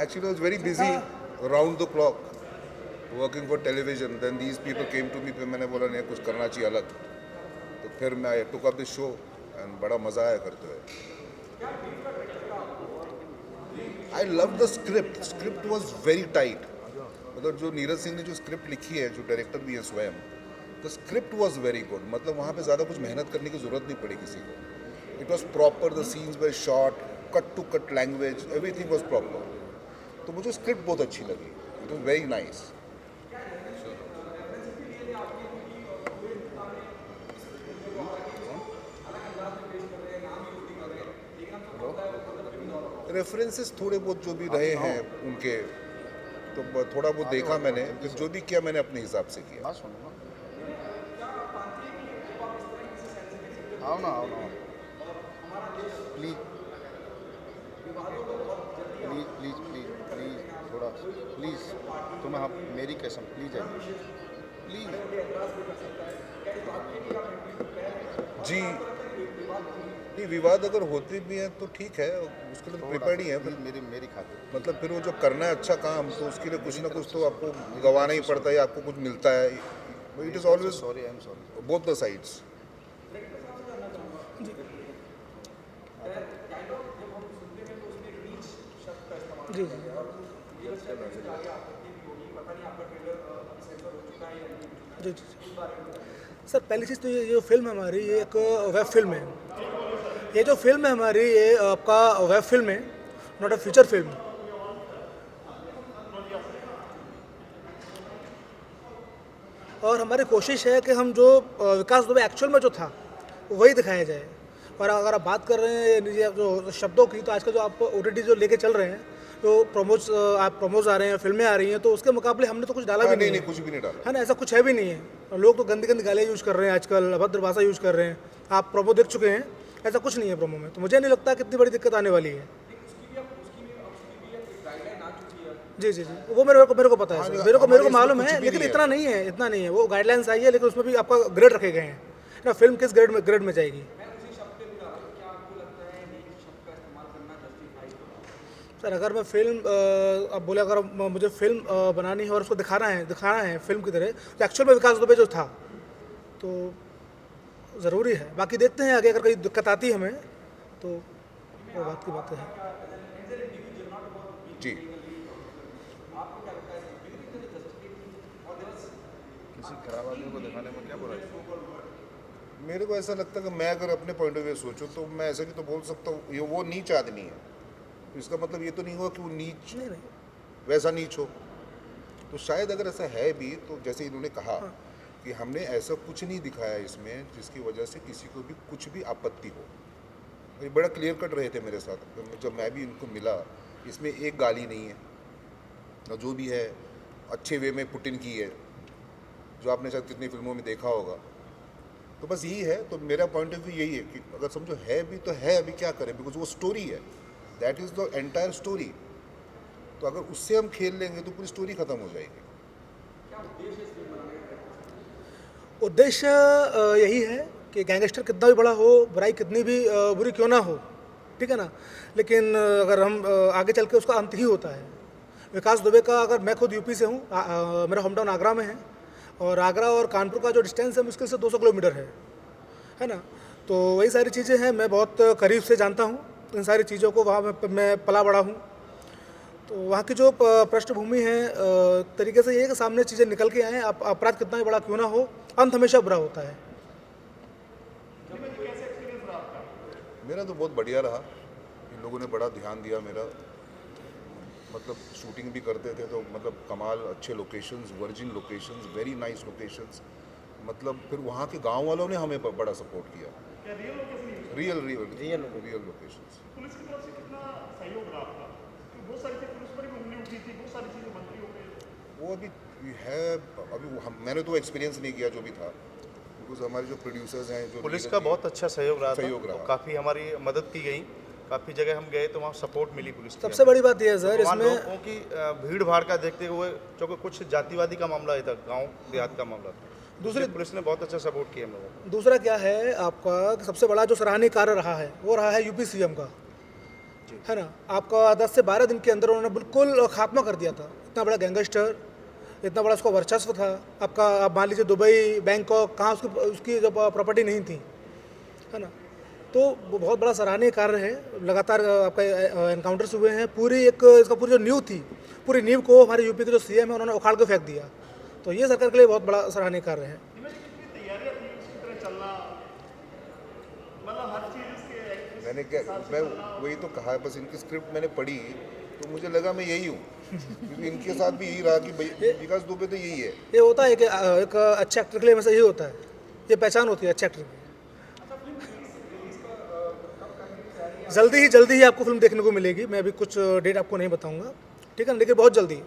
Actually, I was very busy around the clock working for television. Then these people came to me, फिर मैंने बोला नहीं कुछ करना चाहिए अलग. तो फिर मैं I took up the show and बड़ा मज़ा आया करते हुए. I loved the script. Script was very tight. मतलब जो नीरज सिंह ने जो स्क्रिप्ट लिखी है, जो डायरेक्टर भी है स्वयं, the script was very good. मतलब वहाँ पे ज़्यादा कुछ मेहनत करने की ज़रूरत नहीं पड़ी किसी को. It was proper. The scenes were short, cut to cut language. Everything was proper. तो मुझे स्क्रिप्ट बहुत अच्छी लगी. It was very nice. References थोड़े बहुत जो भी रहे हैं उनके, तो थोड़ा बहुत देखा मैंने, फिर जो भी किया मैंने अपने हिसाब से किया. आओ ना please please please please please थोड़ा प्लीज तुम्हें आप मेरी कसम प्लीज है प्लीज जी. नहीं, विवाद अगर होते भी हैं तो ठीक है, उसके लिए प्रिपेयर्ड ही है. मेरी खातिर मतलब फिर वो जो करना है अच्छा काम, तो उसके लिए कुछ ना कुछ तो आपको गंवाना ही पड़ता है, आपको कुछ मिलता है. It is always sorry, I am sorry, both the sides. जी जी जी सर, पहली चीज़ तो ये जो फिल्म है हमारी, ये एक वेब फिल्म है. ये जो फिल्म है हमारी, ये आपका वेब फिल्म है, नॉट अ फीचर फिल्म. और हमारी कोशिश है कि हम जो विकास दुबे एक्चुअल में जो था वही दिखाया जाए. और अगर आप बात कर रहे हैं ये जो शब्दों की, तो आजकल जो आप OTT जो लेके चल रहे हैं, तो प्रोमोज आ रहे हैं, फिल्में आ रही हैं, तो उसके मुकाबले हमने तो कुछ डाला भी नहीं है. कुछ भी नहीं डाला है ना, ऐसा कुछ है भी नहीं है. लोग तो गंदी गंदी गालियाँ यूज़ कर रहे हैं आजकल, अभद्र भाषा यूज़ कर रहे हैं. आप प्रोमो देख चुके हैं, ऐसा कुछ नहीं है प्रोमो में. तो मुझे नहीं लगता कितनी बड़ी दिक्कत आने वाली है. जी जी जी, वो मेरे को पता है सर, मेरे को मालूम है, लेकिन इतना नहीं है. वो गाइडलाइंस आई है, लेकिन उसमें भी आपका ग्रेड रखे गए हैं ना. फिल्म किस ग्रेड में जाएगी सर? अगर मैं फिल्म अब बोले, अगर मुझे फिल्म बनानी है और उसको दिखाना है फिल्म की तरह, तो एक्चुअल में विकास दुबे जो था तो ज़रूरी है. बाकी देखते हैं आगे, अगर कोई दिक्कत आती है हमें तो वो बात की बात है. जी. किसी खराब आदमी को दिखाने में क्या बुराई? मेरे को ऐसा लगता है कि मैं अगर अपने पॉइंट ऑफ व्यू सोचूं तो मैं ऐसा भी तो बोल सकता हूँ, ये वो नीच आदमी है. इसका मतलब ये तो नहीं हुआ कि वो नीच वैसा नीच हो. तो शायद अगर ऐसा है भी, तो जैसे इन्होंने कहा कि हमने ऐसा कुछ नहीं दिखाया इसमें जिसकी वजह से किसी को भी कुछ भी आपत्ति हो. ये बड़ा क्लियर कट रहे थे मेरे साथ जब मैं भी इनको मिला. इसमें एक गाली नहीं है, जो भी है अच्छे वे में पुट इन की है, जो आपने शायद कितनी फिल्मों में देखा होगा. तो बस यही है. तो मेरा पॉइंट ऑफ व्यू यही है कि अगर समझो है भी तो है, अभी क्या करें, बिकॉज वो स्टोरी है, that is the entire story. तो अगर उससे हम खेल लेंगे तो पूरी स्टोरी ख़त्म हो जाएगी. उद्देश्य यही है कि गैंगस्टर कितना भी बड़ा हो, बुराई कितनी भी बुरी क्यों ना हो, ठीक है ना, लेकिन अगर हम आगे चल के उसका अंत ही होता है. विकास दुबे का, अगर मैं खुद यूपी से हूँ, मेरा होम टाउन आगरा में है, और आगरा और कानपुर का जो डिस्टेंस है मुश्किल से 200 किलोमीटर है ना. तो वही सारी चीज़ें हैं, मैं बहुत करीब से जानता हूँ. इन सारी चीज़ों को वहाँ मैं पला बड़ा हूँ। तो वहाँ की जो पृष्ठभूमि है तरीके से ये है कि सामने चीज़ें निकल के आएँ, अपराध कितना ही बड़ा क्यों ना हो, अंत हमेशा बुरा होता है। मेरा तो बहुत बढ़िया रहा, इन लोगों ने बड़ा ध्यान दिया मेरा, मतलब शूटिंग भी करते थे तो मतलब कमाल, अच्छे locations, virgin locations, very nice locations, मतलब फिर वहाँ के गांव वालों ने हमें बड़ा सपोर्ट किया। Real locations. पुलिस की तरफ से कितना सहयोग रहा आपका? क्योंकि बहुत सारी चीज़ पुलिस पर भी उंगली उठी थी, बहुत सारी चीज़ें मंत्री हो गए। वो अभी है, मैंने तो एक्सपीरियंस नहीं किया जो भी था, बिकॉज हमारे जो प्रोड्यूसर्स हैं, जो पुलिस का बहुत अच्छा सहयोग रहा सहयोग था, रहा। काफ़ी हमारी मदद की गई, काफ़ी जगह हम गए तो वहाँ सपोर्ट मिली पुलिस की। सबसे बड़ी बात यह है सर वहाँ इसमें, लोगों की भीड़ भाड़ का देखते हुए, क्योंकि कुछ जातिवादी का मामला है था, गांव देहात का मामला था, दूसरी पुलिस ने बहुत अच्छा सपोर्ट किया हम लोगों को। दूसरा क्या है आपका कि सबसे बड़ा जो सराहनीय कार्य रहा है वो रहा है यूपी सीएम का, है ना। आपका 10 से 12 दिन के अंदर उन्होंने बिल्कुल खात्मा कर दिया था। इतना बड़ा गैंगस्टर, इतना बड़ा उसका वर्चस्व था। आपका आप मान लीजिए दुबई, बैंकॉक, कहाँ उसकी जो प्रॉपर्टी नहीं थी, है ना। तो वो बहुत बड़ा सराहनीय कार्य है। लगातार आपका एनकाउंटर्स हुए हैं। पूरी एक इसका पूरी जो नींव थी, पूरी नींव को हमारे यूपी के जो सीएम है उन्होंने उखाड़ के फेंक दिया। तो ये सरकार के लिए बहुत बड़ा सराहनीय कार्य है। तैयारियां थी उसकी तरह चलना, मतलब हर चीज़ इसके मैंने क्या, मैं वही तो कहा है, बस इनकी स्क्रिप्ट मैंने पढ़ी तो मुझे लगा मैं यही हूँ, क्योंकि इनके साथ भी यही रहा कि विकास दुबे तो यही है। ये होता है कि एक अच्छे एक्टर के लिए हमेशा यही होता है, ये पहचान होती है अच्छे एक्टर की। जल्दी ही आपको फिल्म देखने को मिलेगी। मैं अभी कुछ डेट आपको नहीं बताऊंगा, ठीक है ना, लेकिन बहुत जल्दी।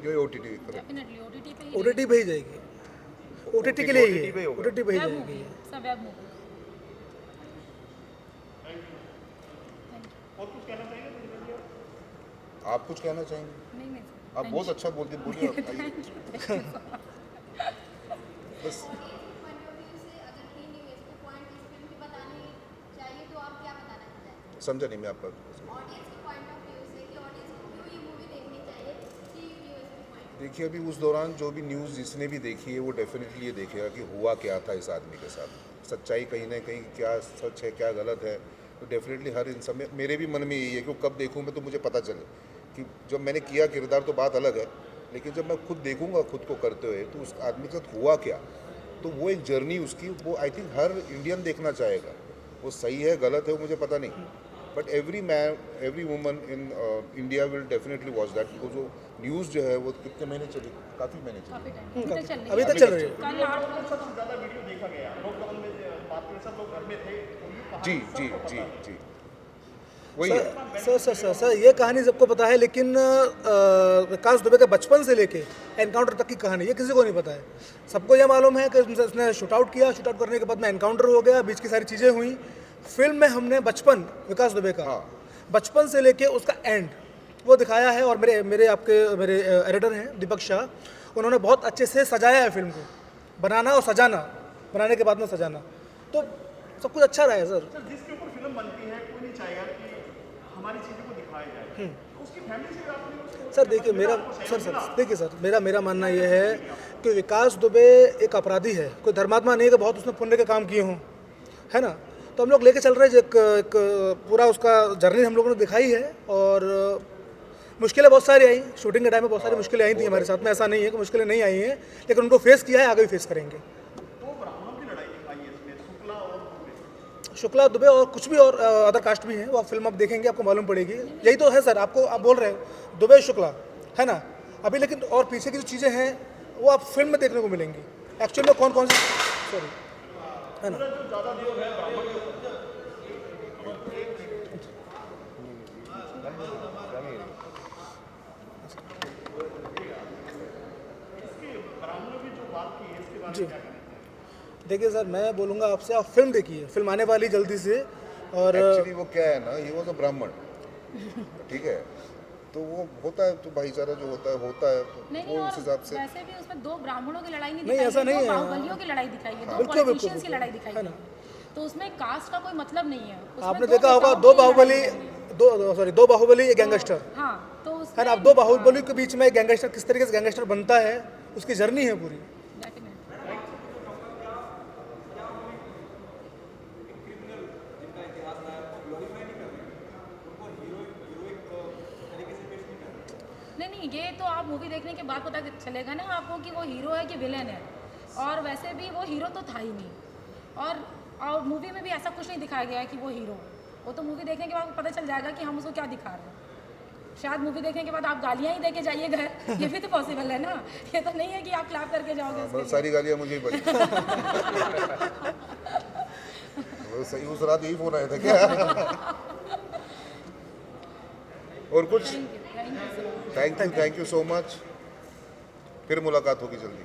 जो OTT डेफिनेटली ओटीटी पे ही OTT पे ही जाएगी, OTT के लिए ही है, OTT पे ही वेब जाएगी। मूवी सब वेब मूवी। और कुछ कहना चाहिए? आप कुछ कहना चाहेंगे? नहीं नहीं आप बहुत अच्छा बोलते, बोलिए आप, आइए। बस समझा नहीं मैं आपका। देखिए अभी उस दौरान जो भी न्यूज़ जिसने भी देखी है वो डेफिनेटली ये देखेगा कि हुआ क्या था इस आदमी के साथ, सच्चाई कहीं ना कहीं क्या सच है क्या गलत है। तो डेफिनेटली हर इंसान में, मेरे भी मन में यही है कि कब देखूँ मैं तो मुझे पता चले कि जब मैंने किया किरदार तो बात अलग है, लेकिन जब मैं खुद देखूँगा खुद को करते हुए तो उस आदमी के साथ हुआ क्या, तो वो एक जर्नी उसकी, वो आई थिंक हर इंडियन देखना चाहेगा। वो सही है गलत है वो मुझे पता नहीं, but every man every woman in India will definitely watch that. जो न्यूज़ जो है वो कितने महीने चली, काफ़ी महीने चली। काफी टाइम अभी तक चल रही अभी है। तक चल रही है। कल 8 बजे सबसे ज़्यादा वीडियो देखा गया लॉकडाउन में, बात करें सब लोग घर में थे तो ये कहानी जी जी सबको जी पता है। जी वही है। सर ये कहानी सबको पता है, लेकिन विकास दुबे के बचपन से लेके एनकाउंटर तक की कहानी ये किसी को नहीं पता है। सबको ये मालूम है कि उसने शूट आउट किया, शूट आउट करने के बाद में एनकाउंटर हो गया, बीच की सारी चीज़ें हुई। फिल्म में हमने बचपन विकास दुबे का, बचपन से लेके उसका एंड वो दिखाया है। और मेरे एडिटर हैं दीपक शाह, उन्होंने बहुत अच्छे से सजाया है फिल्म को, बनाना और सजाना, बनाने के बाद में सजाना, तो सब कुछ अच्छा रहा है सर। सर जिसके ऊपर फिल्म बनती है कोई नहीं चाहेगा कि हमारी चीज़ों को दिखाया जाए, तो उसकी फैमिली से आपने उसको सर देखिए देखिए सर मेरा मानना ये है कि विकास दुबे एक अपराधी है, कोई धर्मात्मा नहीं है कि बहुत उसने पुण्य के काम किए हों, है ना। तो हम लोग लेके चल रहे हैं एक पूरा उसका जर्नी हम लोगों ने दिखाई है। और मुश्किलें बहुत सारी आई, शूटिंग के टाइम में बहुत सारी मुश्किलें आई थी हमारे साथ में, ऐसा नहीं है कि मुश्किलें नहीं आई हैं, लेकिन उनको फेस किया है, आगे भी फेस करेंगे। दो ब्राह्मणों की लड़ाई दिखाई है इसमें, शुक्ला और दुबे। शुक्ला दुबे और कुछ भी और अदर कास्ट भी हैं, वो आप फिल्म आप देखेंगे आपको मालूम पड़ेगी। यही तो है सर, आप बोल रहे हो दुबे शुक्ला, है ना अभी, लेकिन और पीछे की जो चीज़ें हैं वो आप फिल्म में देखने को मिलेंगी एक्चुअली में कौन कौन सी, सॉरी, है ना। जी देखिए सर, मैं बोलूँगा आपसे आप फिल्म देखिए, फिल्म आने वाली जल्दी से। और एक्चुअली वो क्या है ना, ये वो तो ब्राह्मण, ठीक है, तो वो होता है, तो भाईचारा जो होता है तो नहीं वो और उस हिसाब से। वैसे भी उसमें दो ब्राह्मणों की लड़ाई नहीं नहीं, दिखाई ऐसा है, नहीं दो है। बाहुबलियों की लड़ाई दिखाई है, दो बिल्कुल, पॉलिटिशियंस की बिल्कुल, लड़ाई दिखाई है है। ना। तो उसमें कास्ट का कोई मतलब नहीं है। उसमें आपने दो देखा होगा नेताओं दो की लड़ाई बाहुबली, दिखाई है। दो बाहुबली एक गैंगस्टर हाँ तो है उसमें ना। अब दो बाहुबली के बीच में एक गैंगस्टर किस तरीके से गैंगस्टर बनता है, उसकी जर्नी है पूरी। Definitely. नहीं, ये तो आप मूवी देखने के बाद पता चलेगा ना आपको कि वो हीरो है कि विलेन है। और वैसे भी वो हीरो तो था ही नहीं, और मूवी में भी ऐसा कुछ नहीं दिखाया गया है कि वो हीरो। वो तो मूवी देखने के बाद पता चल जाएगा कि हम उसको क्या दिखा रहे हैं। शायद मूवी देखने के बाद आप गालियाँ ही दे के जाइए घर, ये भी तो पॉसिबल है ना। ये तो नहीं है कि आप क्लैप करके जाओगे उसके बहुत लिए। सारी गालियाँ मुझे ही पड़ी। वो सही उस रात यही फोन आया था क्या? और कुछ? Thank you so much. Thank you so much. फिर मुलाकात होगी जल्दी।